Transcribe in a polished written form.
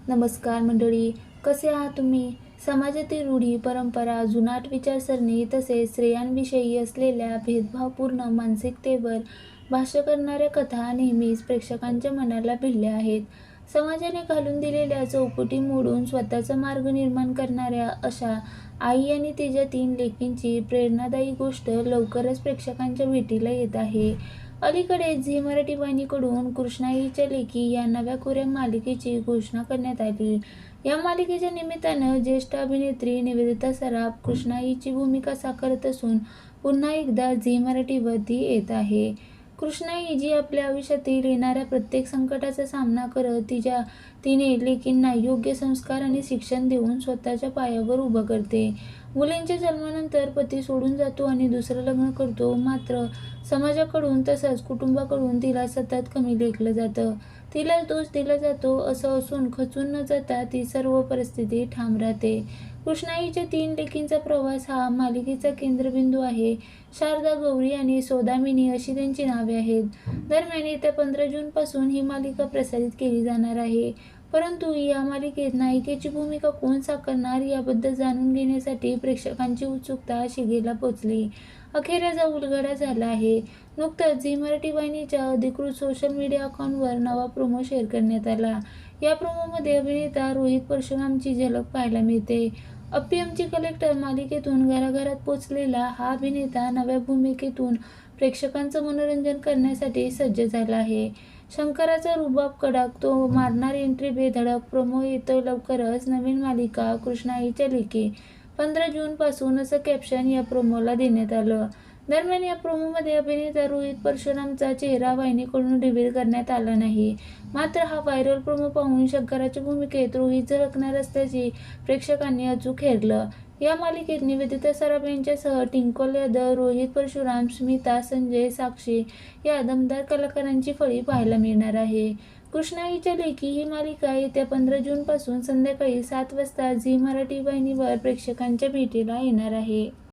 नमस्कार मंडळी, कसे आहात तुम्ही? समाजातील रूढी, परंपरा, जुनाट विचारसरणी तसेच स्त्रियांविषयी असलेल्या भेदभावपूर्ण मानसिकतेवर भाष्य करणाऱ्या कथा नेहमीच प्रेक्षकांच्या मनाला भिडल्या आहेत. समाजाने घालून दिलेल्या चौकटी मोडून स्वतःचा मार्ग निर्माण करणाऱ्या अशा आई आणि तिच्या 3 लेकींची प्रेरणादायी गोष्ट लवकरच प्रेक्षकांच्या भेटीला येत आहे. अलीकडेच झी मराठी वाहिनीकडून कृष्णाईच्या लेकी या नव्या कोऱ्या मालिकेची घोषणा करण्यात आली. या मालिकेच्या निमित्तानं ज्येष्ठ अभिनेत्री निवेदिता सराफ कृष्णाईची भूमिका साकारत असून पुन्हा एकदा झी मराठीवर ती येत आहे. कृष्णाई जी आपल्या आयुष्यातील येणाऱ्या प्रत्येक संकटाचा सामना करत तिच्या 3 लेकींना योग्य संस्कार आणि शिक्षण देऊन स्वतःच्या पायावर उभं करते. मुलींच्या जन्मानंतर पती सोडून जातो आणि दुसरं लग्न करतो, मात्र समाजाकडून तसंच कुटुंबाकडून तिला सतत कमी लेखलं जातं. तिलाच दोष दिला जातो असं असून खचून न जाता ती सर्व परिस्थितीत ठाम राहते. कृष्णाईच्या 3 लेकींचा प्रवास हा मालिकेचा केंद्रबिंदू आहे. शारदा, गौरी आणि सौदामिनी अशी त्यांची नावे आहेत. दरम्यान येत्या 15 जूनपासून ही मालिका प्रसारित केली जाणार आहे. परंतु या मालिकेत नायिकेची भूमिका कोण साकारणार याबद्दल जाणून घेण्यासाठी प्रेक्षकांची उत्सुकता शिगेला पोहोचली. अखेर याचा उलगडा झाला आहे. नुकतंच झी मराठी वाहिनीच्या अधिकृत सोशल मीडिया अकाउंटवर नवा प्रोमो शेअर करण्यात आला. या प्रोमोमध्ये अभिनेता रोहित परशुरामची झलक पाहायला मिळते. अप्पी आमची कलेक्टर मालिकेतून घराघरात पोचलेला हा अभिनेता नव्या भूमिकेतून प्रेक्षकांचं मनोरंजन करण्यासाठी सज्ज झाला आहे. शंकराचा रुबाब कडक, तो मारणार एंट्री बेधडक. प्रोमो येतोय लवकरच, नवीन मालिका कृष्णाईच्या लेकी 15 जूनपासून असं कॅप्शन या प्रोमोला देण्यात आलं. दरम्यान या प्रोमोमध्ये अभिनेता रोहित परशुरामचा चेहरा वाहिनीकडून रिव्हील करण्यात आला नाही. मात्र हा व्हायरल प्रोमो पाहून शंकराच्या भूमिकेत रोहित झळकणार असल्याची प्रेक्षकांनी अचूक हेरलं. या मालिकेत निवेदिता सराफ यांच्यासह टिंकल यादव, रोहित परशुराम, स्मिता, संजय, साक्षी या दमदार कलाकारांची फळी पाहायला मिळणार आहे. कृष्णाईच्या लेकी ही मालिका येत्या 15 जूनपासून संध्याकाळी 7 वाजता झी मराठी वाहिनीवर प्रेक्षकांच्या भेटीला येणार आहे.